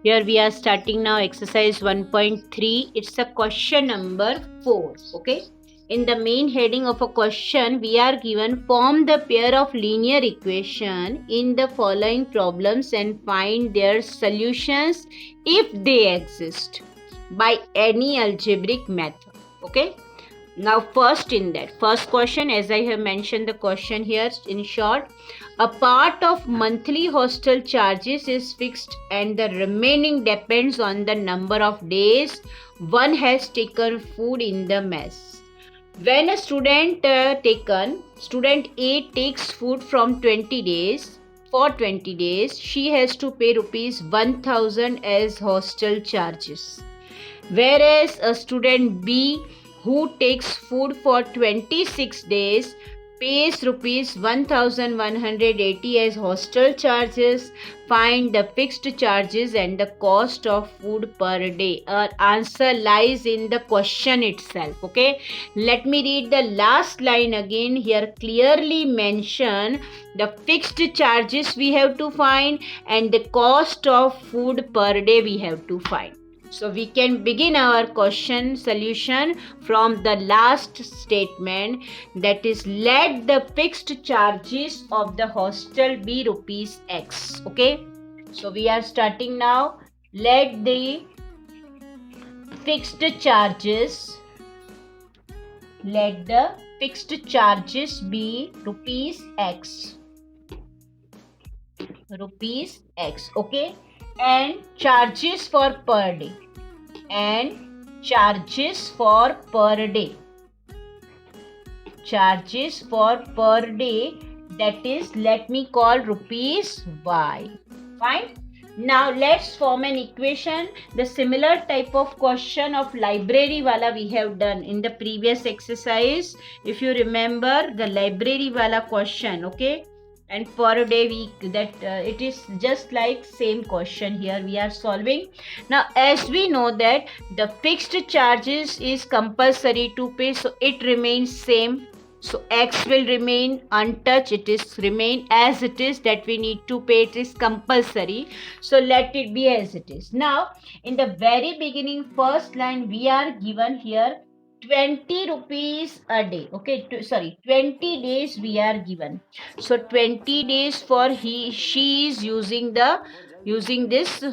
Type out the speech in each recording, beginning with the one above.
Here we are starting now exercise 1.3. It's a question number 4. Okay. In the main heading of a question, we are given form the pair of linear equation in the following problems and find their solutions if they exist by any algebraic method. Okay. Now first in that first question, as I have mentioned the question here in short, a part of monthly hostel charges is fixed and the remaining depends on the number of days one has taken food in the mess. When a student student A takes food from 20 days, for 20 days she has to pay rupees 1000 as hostel charges, whereas a student B who takes food for 26 days pays rupees 1180 as hostel charges. Find the fixed charges and the cost of food per day. Our answer lies in the question itself. Okay, let me read the last line again. Here clearly mention the fixed charges we have to find and the cost of food per day we have to find. So we can begin our question solution from the last statement, that is, let the fixed charges of the hostel be rupees X. Okay. So we are starting now. Let the fixed charges be rupees X. Rupees X. Okay. And charges for per day. Charges for per day, that is, let me call rupees Y. Fine. Now let's form an equation. The similar type of question of library wala we have done in the previous exercise. If you remember the library wala question, okay, and per day week, that it is just like same question here we are solving. Now as we know that the fixed charges is compulsory to pay, so it remains same. So X will remain untouched, it is remain as it is, that we need to pay, it is compulsory, so let it be as it is. Now in the very beginning first line we are given here 20 rupees a day. Okay, 20 days we are given. So 20 days for she is using this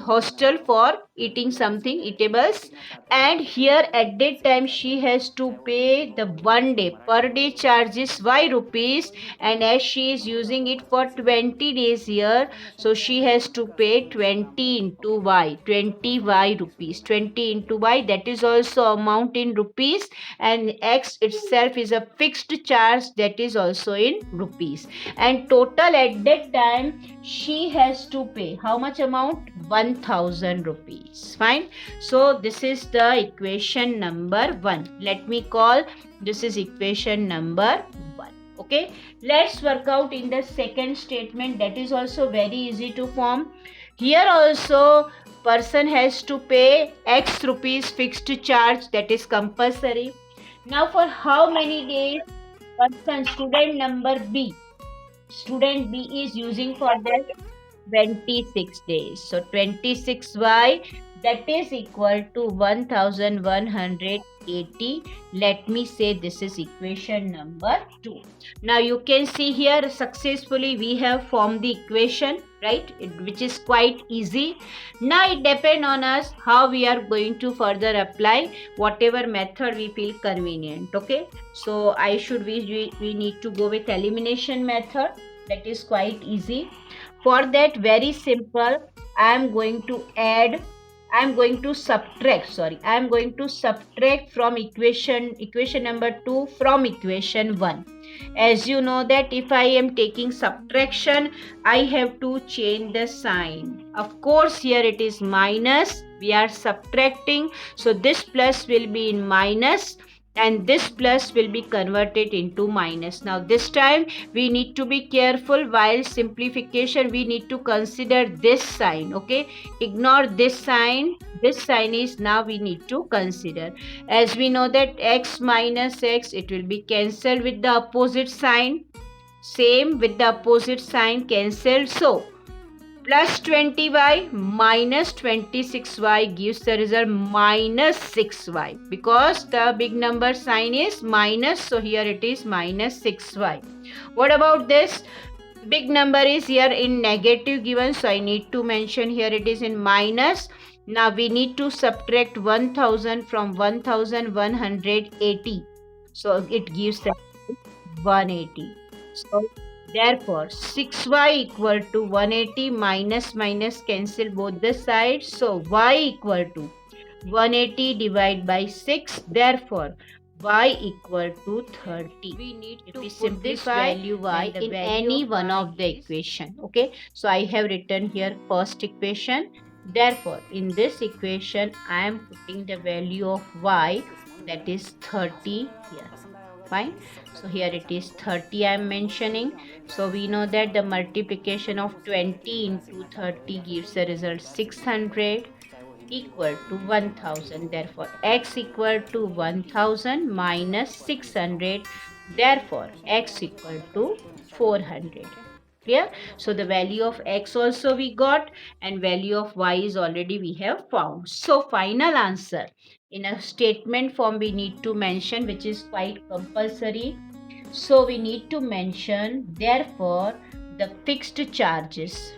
hostel for eating something eatables, and here at that time she has to pay the 1 day per day charges Y rupees, and as she is using it for 20 days here, so she has to pay 20 into Y, 20 Y rupees, 20 into Y, that is also amount in rupees, and X itself is a fixed charge, that is also in rupees, and total at that time she has to pay how much amount? 1000 rupees. Fine. So this is the equation number 1. Let me call this is equation number 1. Okay, let's work out in the second statement. That is also very easy to form. Here also person has to pay X rupees fixed charge, that is compulsory. Now for how many days person, student B is using for that 26 days. So 26Y, that is equal to 1180. Let me say this is equation number 2. Now you can see here successfully we have formed the equation, right, which is quite easy. Now it depends on us how we are going to further apply whatever method we feel convenient. Okay, so we need to go with elimination method. That is quite easy. For that, very simple, I am going to subtract from equation number 2 from equation 1. As you know that if I am taking subtraction, I have to change the sign. Of course, here it is minus, we are subtracting, so this plus will be in minus and this plus will be converted into minus. Now this time we need to be careful while simplification, we need to consider this sign. Okay, ignore this sign is now we need to consider. As we know that x minus x, it will be cancelled with the opposite sign, same with the opposite sign cancelled. So Plus 20y minus 26y gives the result minus 6y, because the big number sign is minus, so here it is minus 6y. What about this? Big number is here in negative given, so I need to mention here it is in minus. Now we need to subtract 1000 from 1180, so it gives that 180. So therefore 6y equal to 180, minus minus cancel both the sides, so y equal to 180 divided by 6, therefore y equal to 30. We need to put this value y in any one of the equation. Okay, so I have written here first equation. Therefore, in this equation, I am putting the value of y, that is 30 here. Fine. So here it is 30 I am mentioning. So we know that the multiplication of 20 into 30 gives the result 600 equal to 1000. Therefore, x equal to 1000 minus 600. Therefore, x equal to 400. Clear? So the value of x also we got, and value of y is already we have found. So final answer in a statement form we need to mention, which is quite compulsory. So we need to mention, therefore the fixed charges.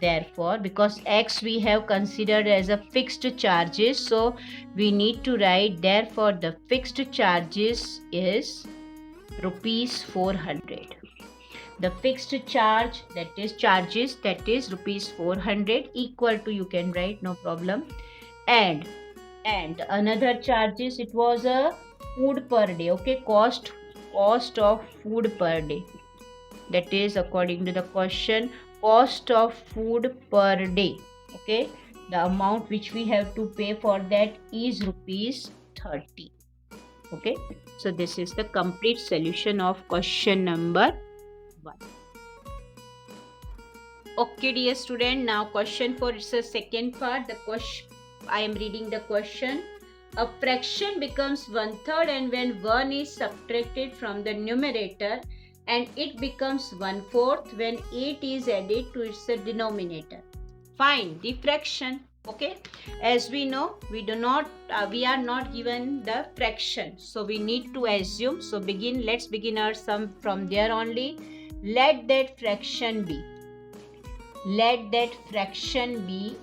Therefore, because x we have considered as a fixed charges, so we need to write, therefore the fixed charges is rupees 400. The fixed charge, that is charges, that is rupees 400, equal to, you can write, no problem. And another charges, it was a food per day. Okay, cost of food per day, that is according to the question, cost of food per day. Okay, the amount which we have to pay for that is rupees 30. Okay, so this is the complete solution of question number 1. Okay, dear student, now question 4, it's the second part. The question, I am reading the question. A fraction becomes 1/3 and when 1 is subtracted from the numerator, and it becomes 1/4 when 8 is added to its denominator. Find the fraction. Okay, as we know, we are not given the fraction, so we need to assume. So let's begin our sum from there only. Let that fraction be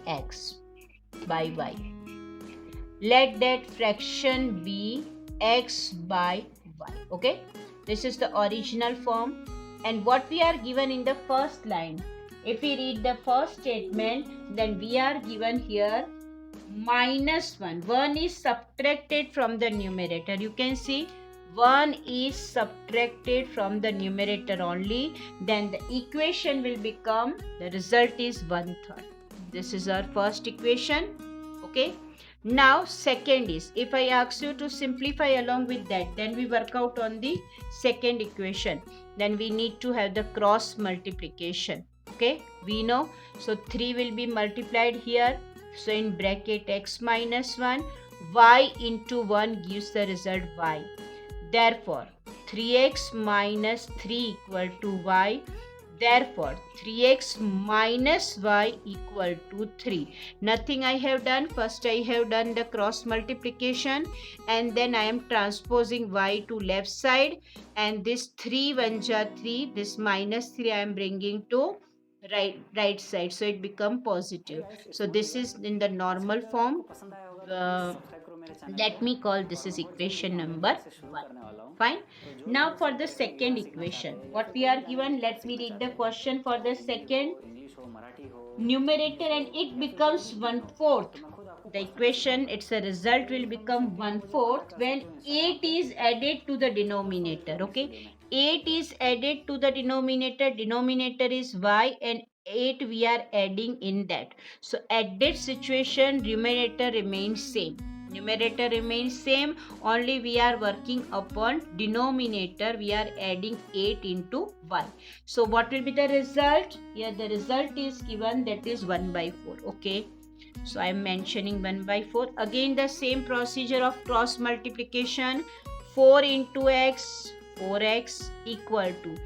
x by y. Let that fraction be x by y. Okay, this is the original form. And what we are given in the first line, if we read the first statement, then we are given here minus 1. 1 is subtracted from the numerator. You can see 1 is subtracted from the numerator only. Then the equation will become, the result is 1/3. This is our first equation. Okay. Now second is, if I ask you to simplify along with that, then we work out on the second equation. Then we need to have the cross multiplication. Okay, we know. So 3 will be multiplied here. So in bracket x minus 1, y into 1 gives the result y. Therefore 3x minus 3 equal to y. Therefore 3x minus y equal to 3. Nothing I have done. First I have done the cross multiplication, and then I am transposing y to left side, and this 3 1 ja 3, this minus 3 I am bringing to right side, so it become positive. So this is in the normal form. Let me call this is equation number 1. Fine. Now for the second equation, what we are given, let me read the question for the second numerator, and it becomes 1/4. The equation, its a result will become 1/4 when 8 is added to the denominator. Okay, 8 is added to the denominator. Denominator is y, and 8 we are adding in that. So at that situation, numerator remains same. Numerator remains same, only we are working upon denominator. We are adding 8 into y. So what will be the result? Here the result is given, that is 1/4. Okay, so I am mentioning 1/4. Again the same procedure of cross multiplication. 4 into x, 4x equal to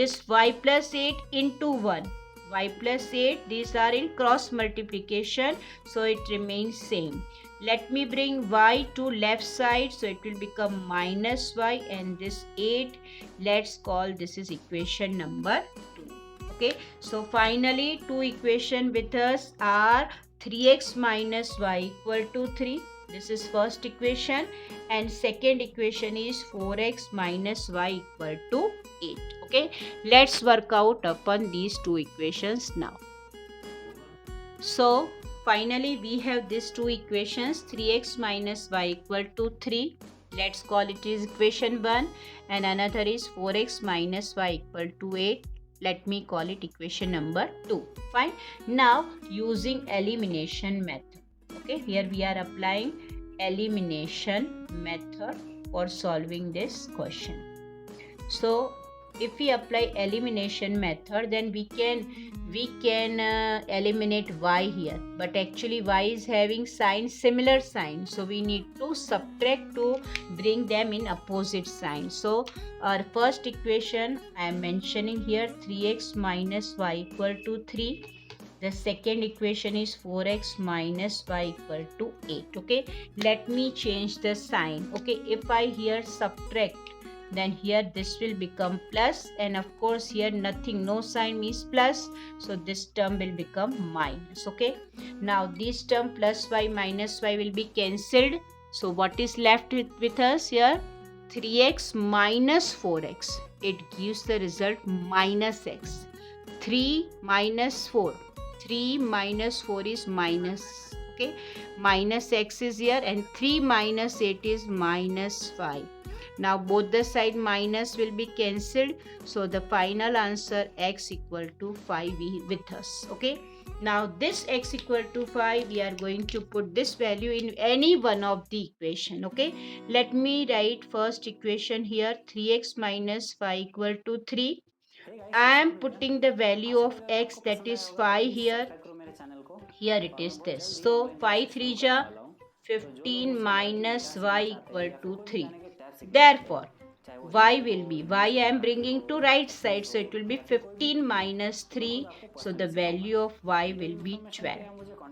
this y plus 8 into 1. y plus 8, these are in cross multiplication, so it remains same. Let me bring y to left side, so it will become minus y, and this 8, let's call this is equation number 2. Okay, so finally two equation with us are 3x minus y equal to 3. This is first equation, and second equation is 4x minus y equal to 8. Okay, let's work out upon these two equations now. So finally we have these two equations, 3x minus y equal to 3. Let's call it is equation 1, and another is 4x minus y equal to 8. Let me call it equation number 2. Fine. Now using elimination method. Okay, here we are applying elimination method for solving this question. So if we apply elimination method, then we can eliminate y here, but actually y is having similar sign, so we need to subtract to bring them in opposite sign. So our first equation I am mentioning here, 3x minus y equal to 3. The second equation is 4x minus y equal to 8. Okay, let me change the sign. Okay, if I here subtract, then here this will become plus, and of course here nothing, no sign means plus, so this term will become minus. Okay, now this term plus y minus y will be cancelled, so what is left with us here? 3x minus 4x, it gives the result minus x. 3 minus 4, 3 minus 4 is minus. Okay, minus x is here, and 3 minus 8 is minus 5. Now both the side minus will be cancelled, so the final answer x equal to 5 with us. Okay, now this x equal to 5, we are going to put this value in any one of the equation. Okay, let me write first equation here, 3x minus 5 equal to 3. I am putting the value of x, that is 5 here. Here it is this. So 5 3 ja 15 minus y equal to 3. Therefore, y will be, y I am bringing to right side, so it will be 15 minus 3. So the value of y will be 12.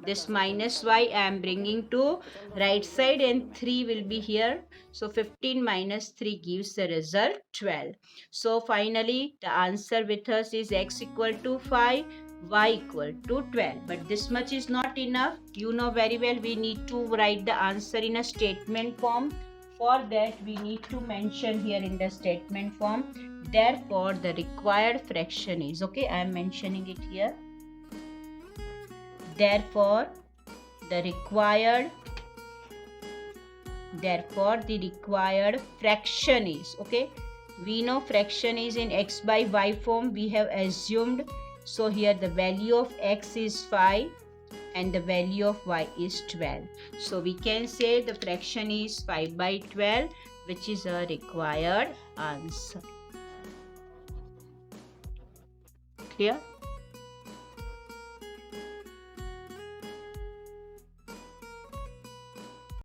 This minus y I am bringing to right side, and 3 will be here. So 15 minus 3 gives the result 12. So finally the answer with us is x equal to 5, y equal to 12. But this much is not enough. You know very well we need to write the answer in a statement form. For that we need to mention here in the statement form, therefore the required fraction is, okay, I am mentioning it here. Therefore the required fraction is, okay, we know fraction is in x by y form, we have assumed. So here the value of x is 5 and the value of y is 12. So we can say the fraction is 5 by 12, which is a required answer. Clear?